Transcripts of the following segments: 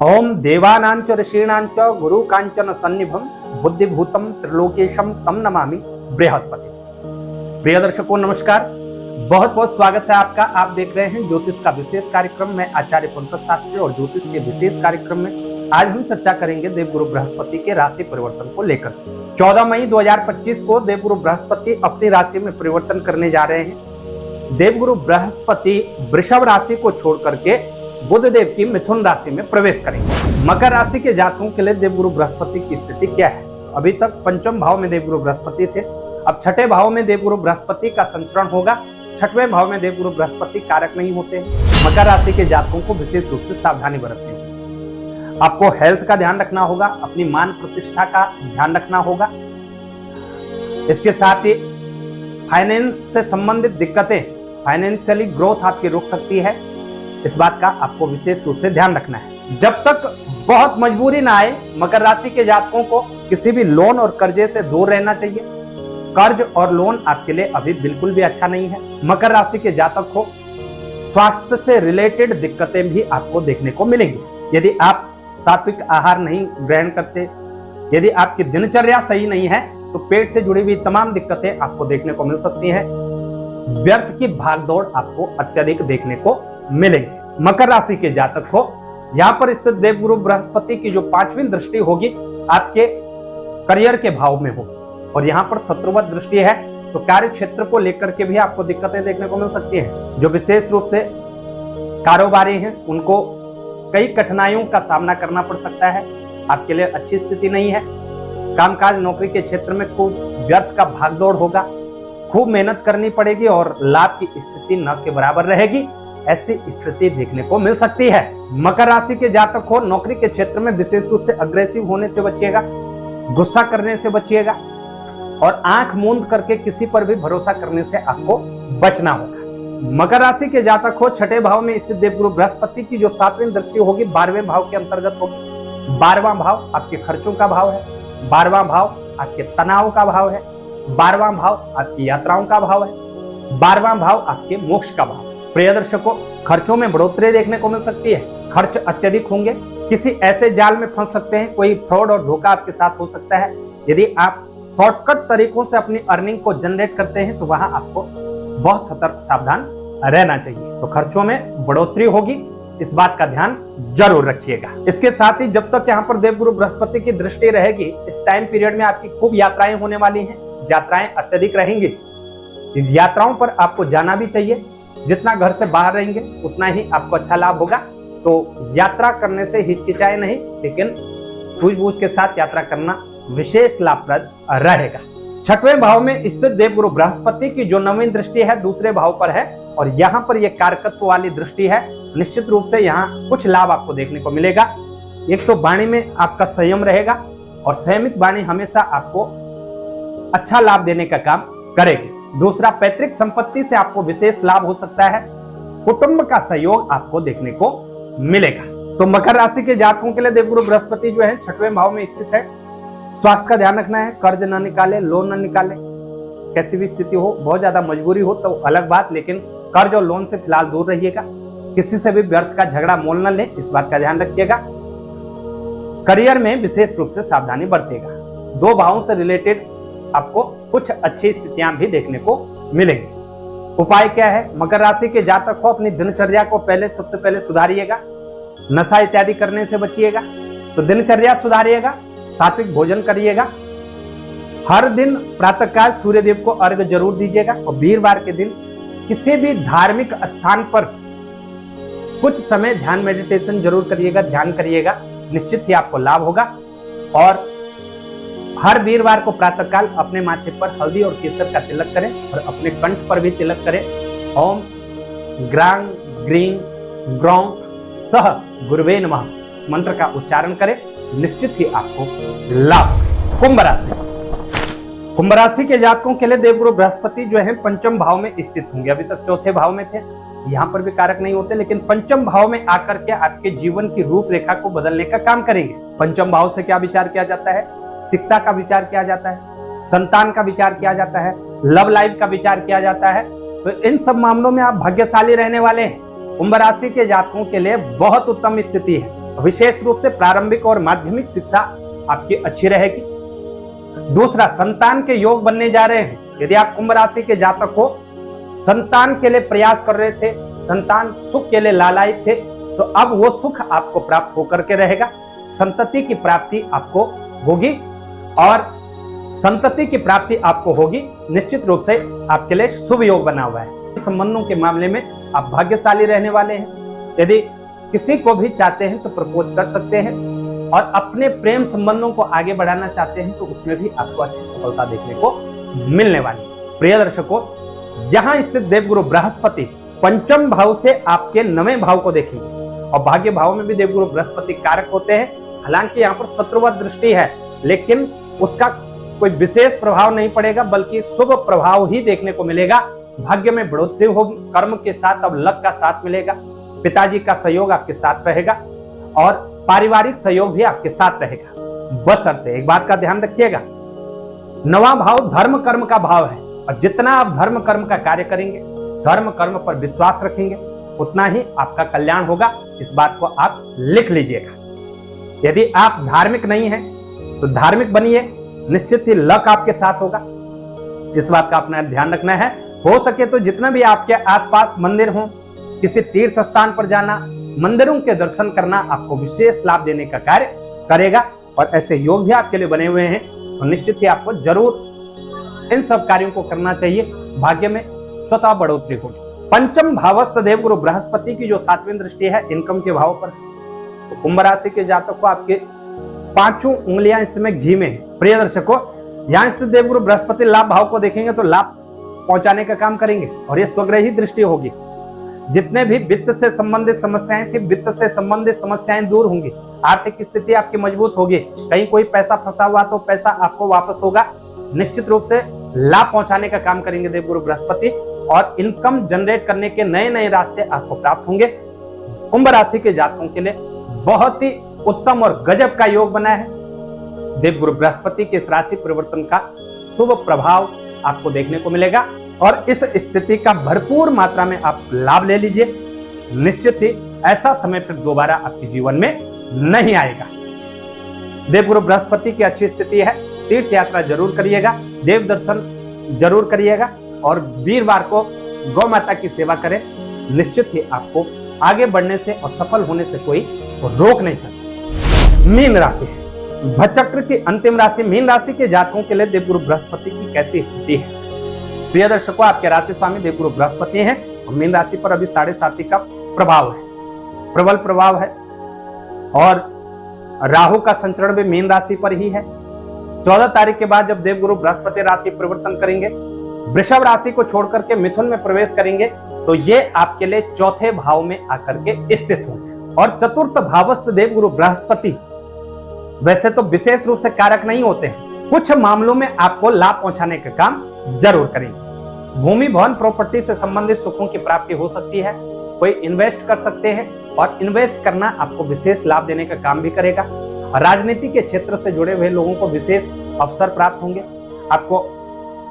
ओम देवानांच ऋषीणांच गुरु कांचन सन्निभम बुद्धिभूतम त्रिलोकेशम तम नमामि बृहस्पति। प्रिय दर्शकों नमस्कार, बहुत बहुत स्वागत है आपका। आप देख रहे हैं ज्योतिष का विशेष कार्यक्रम में आचार्य पंकज शास्त्री, और ज्योतिष के विशेष कार्यक्रम में आज हम चर्चा करेंगे देवगुरु बृहस्पति के राशि परिवर्तन को लेकर। 14 मई 2025 को देवगुरु बृहस्पति अपनी राशि में परिवर्तन करने जा रहे हैं। देवगुरु बृहस्पति वृषभ राशि को छोड़ करके बुध देव की मिथुन राशि में प्रवेश करेंगे। मकर राशि के जातकों के लिए देवगुरु बृहस्पति की स्थिति क्या है? अभी तक पंचम भाव में देवगुरु बृहस्पति थे, अब छठे भाव में देवगुरु बृहस्पति का संचरण होगा। छठवें भाव में देवगुरु बृहस्पति कारक नहीं होते हैं। मकर राशि के जातकों को विशेष रूप से सावधानी बरतनी होगी। आपको हेल्थ का ध्यान रखना होगा, अपनी मान प्रतिष्ठा का ध्यान रखना होगा। इसके साथ ही फाइनेंस से संबंधित दिक्कतें, फाइनेंशियली ग्रोथ आपकी रुक सकती है, इस बात का आपको विशेष रूप से ध्यान रखना है। जब तक बहुत मजबूरी ना आए, मकर राशि के जातकों को किसी भी लोन और कर्जे से दूर रहना चाहिए। कर्ज और लोन आपके लिए अभी बिल्कुल भी अच्छा नहीं है। मकर राशि के जातक को स्वास्थ्य से रिलेटेड दिक्कतें भी आपको देखने को मिलेंगी। यदि आप सात्विक आहार नहीं ग्रहण करते, यदि आपकी दिनचर्या सही नहीं है, तो पेट से जुड़ी हुई तमाम दिक्कतें आपको देखने को मिल सकती हैं। व्यर्थ की भागदौड़ आपको अत्यधिक देखने को मिलेंगे। मकर राशि के जातक को यहाँ पर स्थित देवगुरु बृहस्पति की जो 5वीं दृष्टि होगी आपके करियर के भाव में होगी, और यहाँ पर शत्रुवत दृष्टि है, तो कार्य क्षेत्र को लेकर के भी आपको दिक्कतें देखने को मिल सकती हैं। जो विशेष रूप से कारोबारी हैं उनको कई कठिनाइयों का सामना करना पड़ सकता है। आपके लिए अच्छी स्थिति नहीं है। कामकाज नौकरी के क्षेत्र में खूब व्यर्थ का भागदौड़ होगा, खूब मेहनत करनी पड़ेगी और लाभ की स्थिति न के बराबर रहेगी। ऐसी स्थिति देखने को मिल सकती है। मकर राशि के जातक हो नौकरी के क्षेत्र में विशेष रूप से अग्रेसिव होने से बचिएगा, गुस्सा करने से बचिएगा, और आंख मूंद करके किसी पर भी भरोसा करने से आपको बचना होगा। मकर राशि के जातक हो छठे भाव में स्थित देवगुरु बृहस्पति की जो 7वीं दृष्टि होगी 12वें भाव के अंतर्गत होगी। 12वां भाव आपके खर्चों का भाव है, 12वां भाव आपके तनाव का भाव है, 12वां भाव आपकी यात्राओं का भाव है, 12वां भाव आपके मोक्ष का भाव। प्रिय दर्शकों, खर्चों में बढ़ोतरी देखने को मिल सकती है। खर्च अत्यधिक होंगे, किसी ऐसे जाल में फंस सकते हैं, कोई फ्रॉड और धोखा आपके साथ हो सकता है। यदि आप शॉर्टकट तरीकों से अपनी अर्निंग को जनरेट करते हैं तो वहां आपको बहुत सतर्क सावधान रहना चाहिए। तो खर्चों में बढ़ोतरी होगी, इस बात का ध्यान जरूर रखिएगा। इसके साथ ही जब तक यहाँ पर देवगुरु बृहस्पति की दृष्टि रहेगी, इस टाइम पीरियड में आपकी खूब यात्राएं होने वाली हैं। यात्राएं अत्यधिक रहेंगी, यात्राओं पर आपको जाना भी चाहिए। जितना घर से बाहर रहेंगे उतना ही आपको अच्छा लाभ होगा। तो यात्रा करने से हिचकिचाए नहीं, लेकिन सूझबूझ के साथ यात्रा करना विशेष लाभप्रद रहेगा। छठवें भाव में स्थित देवगुरु बृहस्पति की जो 9वीं दृष्टि है दूसरे भाव पर है, और यहाँ पर यह कारकत्व वाली दृष्टि है। निश्चित रूप से यहाँ कुछ लाभ आपको देखने को मिलेगा। एक तो वाणी में आपका संयम रहेगा, और संयमित वाणी हमेशा आपको अच्छा लाभ देने का काम करेगी। दूसरा, पैतृक संपत्ति से आपको विशेष लाभ हो सकता है। कुटुंब का सहयोग आपको देखने को मिलेगा। तो मकर राशि के जातकों के लिए देवगुरु बृहस्पति जो है छठवें भाव में स्थित है। स्वास्थ्य का ध्यान रखना है, कर्ज न निकाले, लोन न निकाले। कैसी भी स्थिति हो, बहुत ज्यादा मजबूरी हो तो अलग बात, लेकिन कर्ज और लोन से फिलहाल दूर रहिएगा। किसी से भी व्यर्थ का झगड़ा मोल न ले, इस बात का ध्यान रखिएगा। करियर में विशेष रूप से सावधानी बरतेगा। 2 भावों से रिलेटेड आपको कुछ अच्छी स्थितियां भी देखने को मिलेंगी। उपाय क्या है? मकर राशि के जातक हो अपनी दिनचर्या को सबसे पहले सुधारिएगा। नशा इत्यादि करने से बचिएगा। तो दिनचर्या सुधारिएगा, सात्विक भोजन करिएगा। हर दिन प्रातःकाल सूर्य देव को अर्घ्य जरूर दीजिएगा, और वीरवार के दिन किसी भी धार्मिक स्थान पर कुछ समय ध्यान मेडिटेशन जरूर करिएगा, ध्यान करिएगा। निश्चित ही आपको लाभ होगा। और हर वीरवार को प्रातःकाल अपने माथे पर हल्दी और केसर का तिलक करें, और अपने कंठ पर भी तिलक करें। ओम ग्रांग ग्रीं ग्रौं सह गुरुवे नमः इस मंत्र का उच्चारण करें, निश्चित ही आपको लाभ। कुंभ राशि, कुंभ राशि के जातकों के लिए देवगुरु बृहस्पति जो है पंचम भाव में स्थित होंगे। अभी तक चौथे भाव में थे, यहाँ पर भी कारक नहीं होते, लेकिन पंचम भाव में आकर के आपके जीवन की रूपरेखा को बदलने का काम करेंगे। पंचम भाव से क्या विचार किया जाता है? शिक्षा का विचार किया जाता है, संतान का विचार किया जाता है, लव लाइफ का विचार किया जाता है। तो इन सब मामलों में आप भाग्यशाली रहने वाले हैं। कुंभ राशि के जातकों के लिए बहुत उत्तम स्थिति है। विशेष रूप से प्रारंभिक और माध्यमिक शिक्षा आपकी अच्छी रहेगी। दूसरा, संतान के योग बनने जा रहे हैं। यदि आप कुंभ राशि के जातक हो, संतान के लिए प्रयास कर रहे थे, संतान सुख के लिए लालायित थे, तो अब वो सुख आपको प्राप्त होकर के रहेगा। संतति की प्राप्ति आपको होगी और संतति की प्राप्ति आपको होगी। निश्चित रूप से आपके लिए शुभ योग बना हुआ है। संबंधों के मामले में आप भाग्यशाली रहने वाले हैं। यदि किसी को भी चाहते हैं तो प्रपोज कर सकते हैं और अपने प्रेम संबंधों को आगे बढ़ाना चाहते हैं तो उसमें भी आपको अच्छी सफलता देखने को मिलने वाली है। प्रिय दर्शकों, यहां स्थित देवगुरु बृहस्पति पंचम भाव से आपके 9वें भाव को देखेंगे और भाग्य भाव में भी देवगुरु बृहस्पति कारक होते हैं। हालांकि यहाँ पर शत्रुवत दृष्टि है, लेकिन उसका कोई विशेष प्रभाव नहीं पड़ेगा, बल्कि शुभ प्रभाव ही देखने को मिलेगा। भाग्य में बढ़ोतरी होगी, कर्म के साथ अब लक का साथ मिलेगा, पिताजी का सहयोग आपके साथ रहेगा और पारिवारिक सहयोग भी आपके साथ रहेगा। बशर्ते एक बात का ध्यान रखिएगा, 9वां भाव धर्म कर्म का भाव है और जितना आप धर्म कर्म का कार्य करेंगे, धर्म कर्म पर विश्वास रखेंगे, उतना ही आपका कल्याण होगा। इस बात को आप लिख लीजिएगा। यदि आप धार्मिक नहीं हैं तो धार्मिक बनिए, निश्चित ही लक आपके साथ होगा। इस बात का अपना ध्यान रखना है। हो सके तो जितना भी आपके आसपास मंदिर हो, किसी तीर्थ स्थान पर जाना, मंदिरों के दर्शन करना आपको विशेष लाभ देने का कार्य करेगा और ऐसे योग भी आपके लिए बने हुए हैं और निश्चित ही आपको जरूर इन सब कार्यों को करना चाहिए। भाग्य में स्वतः बढ़ोतरी होगी। पंचम भावस्थ देवगुरु बृहस्पति की जो 7वीं दृष्टि है इनकम के भाव पर, तो कुंभ राशि के जातक को आपके 5 उंगलियां इस समय घी में है। प्रिय दर्शकों, यहां स्थित देवगुरु बृहस्पति लाभ भाव को देखेंगे तो लाभ पहुंचाने का काम करेंगे और ये स्वग्रही दृष्टि होगी। जितने भी वित्त से संबंधित समस्याएं थी, वित्त से संबंधित समस्याएं दूर होंगी, आर्थिक स्थिति आपकी मजबूत होगी। कहीं कोई पैसा फंसा हुआ तो पैसा आपको वापस होगा। निश्चित रूप से लाभ पहुंचाने का काम करेंगे देवगुरु बृहस्पति और इनकम जनरेट करने के नए नए रास्ते आपको प्राप्त होंगे। कुंभ राशि के जातकों के लिए बहुत ही उत्तम और गजब का योग बना है। देवगुरु बृहस्पति के इस राशि परिवर्तन का शुभ प्रभाव आपको देखने को मिलेगा और इस स्थिति का भरपूर मात्रा में आप लाभ ले लीजिए। निश्चित ही ऐसा समय फिर दोबारा आपके जीवन में नहीं आएगा। देवगुरु बृहस्पति की अच्छी स्थिति है। तीर्थ यात्रा जरूर करिएगा, देव दर्शन जरूर करिएगा और वीरवार को गौ माता की सेवा करें। निश्चित ही आपको आगे बढ़ने से और सफल होने से कोई रोक नहीं सकता। मीन राशि, भचक्र की अंतिम राशि मीन राशि के जातकों के लिए देवगुरु बृहस्पति की कैसी स्थिति है। प्रिय दर्शकों, आपके राशि स्वामी देवगुरु बृहस्पति हैं और मीन राशि पर अभी 7.5 का प्रभाव है, प्रबल प्रभाव है और राहु का संचरण भी मीन राशि पर ही है। 14 तारीख के बाद जब देवगुरु बृहस्पति राशि परिवर्तन करेंगे, वृषभ राशि को छोड़कर के मिथुन में प्रवेश करेंगे, तो ये आपके लिए चौथे भाव में आकर के स्थित होंगे। और चतुर्थ भावस्थ देवगुरु बृहस्पति वैसे तो विशेष रूप से कारक नहीं होते हैं, कुछ मामलों में आपको लाभ पहुंचाने का काम जरूर करेंगे। भूमि भवन प्रॉपर्टी से संबंधित सुखों की प्राप्ति हो सकती है। कोई इन्वेस्ट कर सकते हैं और इन्वेस्ट करना आपको विशेष लाभ देने का काम भी करेगा। राजनीति के क्षेत्र से जुड़े हुए लोगों को विशेष अवसर प्राप्त होंगे। आपको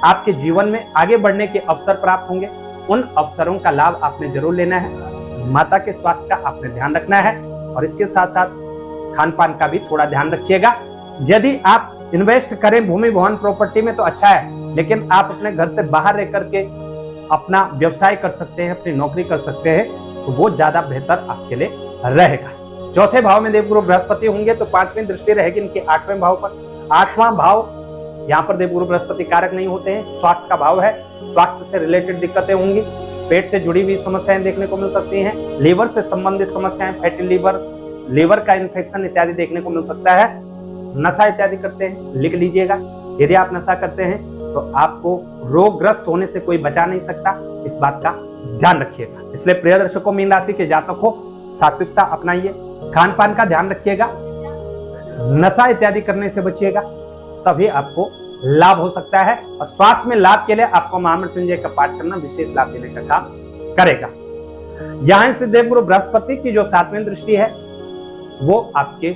आपके जीवन में आगे बढ़ने के अवसर प्राप्त होंगे। उन अवसरों का लाभ आपने जरूर लेना है। माता के स्वास्थ्य का आपने ध्यान रखना है और इसके साथ साथ खान पान का भी थोड़ा ध्यान रखिएगा। यदि आप इन्वेस्ट करें भूमि भवन प्रॉपर्टी में तो अच्छा है, लेकिन आप अपने घर से बाहर रह करके अपना व्यवसाय कर सकते हैं, अपनी नौकरी कर सकते हैं, तो वो ज्यादा बेहतर आपके लिए रहेगा। चौथे भाव में देवगुरु बृहस्पति होंगे तो 5वीं दृष्टि रहेगी इनके 8वें भाव पर। 8वां भाव यहाँ पर देवगुरु बृहस्पति कारक नहीं होते हैं, स्वास्थ्य का भाव है। स्वास्थ्य से रिलेटेड दिक्कतें होंगी, पेट से जुड़ी हुई समस्याएं देखने को मिल सकती हैं, लीवर से संबंधित समस्याएं, फैटी लीवर, लीवर का इन्फेक्शन इत्यादि देखने को मिल सकता है। नशा इत्यादि करते हैं, लिख लीजिएगा। यदि आप नशा करते हैं तो आपको रोगग्रस्त होने से कोई बचा नहीं सकता, इस बात का ध्यान रखिएगा। इसलिए प्रिय दर्शकों, मीन राशि के जातक हो सात्विकता अपनाइए, खान पान का ध्यान रखिएगा, नशा इत्यादि करने से बचिएगा, तभी आपको लाभ हो सकता है। और स्वास्थ्य में लाभ के लिए आपको महामृत्युंजय का पाठ करना विशेष लाभ देने का काम करेगा। यहां स्थित देवगुरु बृहस्पति की जो 7वीं दृष्टि है वो आपके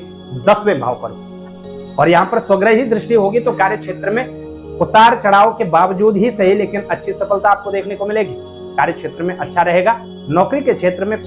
10वें भाव पर और यहाँ पर स्वग्रही दृष्टि होगी तो कार्य क्षेत्र में उतार चढ़ाव के बावजूद ही सही, लेकिन अच्छी सफलता आपको देखने को मिलेगी। कार्य क्षेत्र में अच्छा रहेगा। नौकरी के क्षेत्र में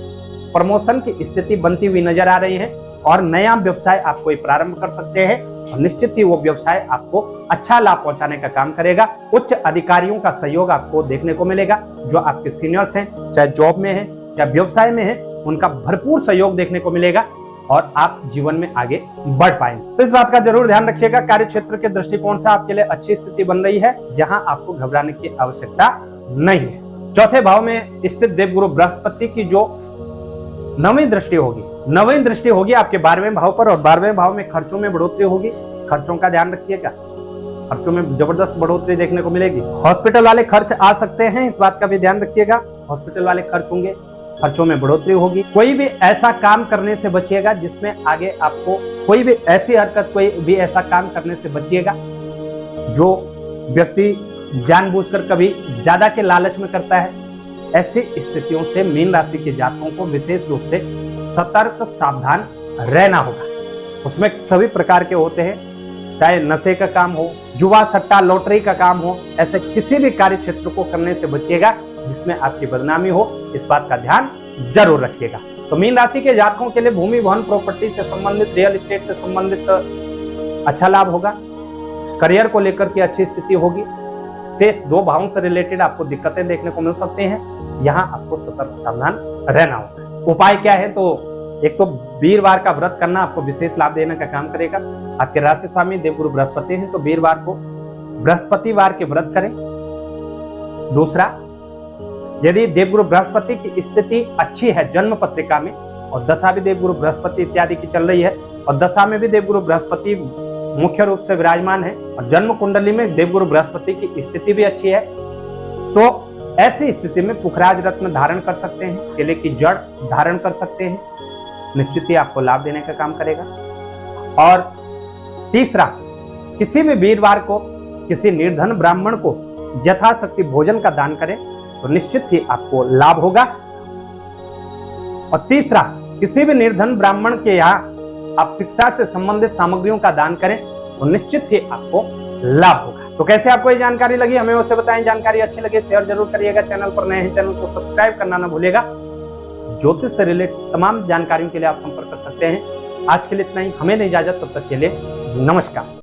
प्रमोशन की स्थिति बनती हुई नजर आ रही है। और नया व्यवसाय आप कोई प्रारंभ कर सकते हैं और निश्चित ही वो व्यवसाय आपको अच्छा लाभ पहुंचाने का काम करेगा। उच्च अधिकारियों का सहयोग आपको देखने को मिलेगा। जो आपके सीनियर्स हैं, चाहे जॉब में हैं, चाहे व्यवसाय में हैं, उनका भरपूर सहयोग देखने को मिलेगा और आप जीवन में आगे बढ़ पाएंगे। तो इस बात का जरूर ध्यान रखिएगा। कार्य क्षेत्र के दृष्टिकोण से आपके लिए अच्छी स्थिति बन रही है, यहाँ आपको घबराने की आवश्यकता नहीं है। चौथे भाव में स्थित देवगुरु बृहस्पति की जो नवीं दृष्टि होगी आपके 12वें भाव पर, और 12वें भाव में खर्चों में बढ़ोतरी होगी। खर्चों का ध्यान रखिएगा, खर्चों में जबरदस्त बढ़ोतरी देखने को मिलेगी। हॉस्पिटल वाले खर्च आ सकते हैं, इस बात का भी ध्यान रखिएगा। हॉस्पिटल वाले खर्च होंगे, खर्चों में बढ़ोतरी होगी। कोई भी ऐसा काम करने से बचिएगा जिसमें आगे आपको कोई भी ऐसी हरकत, कोई भी ऐसा काम करने से बचिएगा जो व्यक्ति जानबूझकर कभी ज्यादा के लालच में करता है। ऐसी स्थितियों से मीन राशि के जातकों को विशेष रूप से सतर्क सावधान रहना होगा। उसमें सभी प्रकार के होते हैं, चाहे नशे का काम हो, जुआ सट्टा लॉटरी का काम हो, ऐसे किसी भी कार्य क्षेत्र को करने से बचिएगा जिसमें आपकी बदनामी हो। इस बात का ध्यान जरूर रखिएगा। तो मीन राशि के जातकों के लिए भूमि भवन प्रॉपर्टी से संबंधित, रियल एस्टेट से संबंधित अच्छा लाभ होगा। करियर को लेकर के अच्छी स्थिति होगी। शेष 2 भावों से रिलेटेड आपको दिक्कतें देखने को मिल सकते हैं, यहाँ आपको सतर्क सावधान रहना होगा। उपाय क्या है? तो एक तो वीरवार का व्रत करना आपको विशेष लाभ देने का काम करेगा। आपके राशि स्वामी देवगुरु बृहस्पति हैं, तो वीरवार को बृहस्पतिवार के व्रत करें। दूसरा, यदि देवगुरु बृहस्पति की स्थिति अच्छी है जन्म पत्रिका में, और दशा भी देवगुरु बृहस्पति इत्यादि की चल रही है, और दशा में भी देवगुरु बृहस्पति मुख्य रूप से विराजमान है, और जन्म कुंडली में देवगुरु बृहस्पति की स्थिति भी अच्छी है, तो ऐसी स्थिति में पुखराज रत्न धारण कर सकते हैं, केले की जड़ धारण कर सकते हैं, निश्चित ही आपको लाभ देने का काम करेगा। और तीसरा, किसी भी वीरवार को किसी निर्धन ब्राह्मण को यथाशक्ति भोजन का दान करें तो निश्चित ही आपको लाभ होगा। और तीसरा, किसी भी निर्धन ब्राह्मण के यहाँ आप शिक्षा से संबंधित सामग्रियों का दान करें तो निश्चित ही आपको लाभ होगा। तो कैसे आपको ये जानकारी लगी हमें उससे बताएं। जानकारी अच्छी लगे शेयर जरूर करिएगा। चैनल पर नए हैं, चैनल को सब्सक्राइब करना ना भूलिएगा। ज्योतिष से रिलेटेड तमाम जानकारियों के लिए आप संपर्क कर सकते हैं। आज के लिए इतना ही, हमें इजाजत, तब तक के लिए नमस्कार।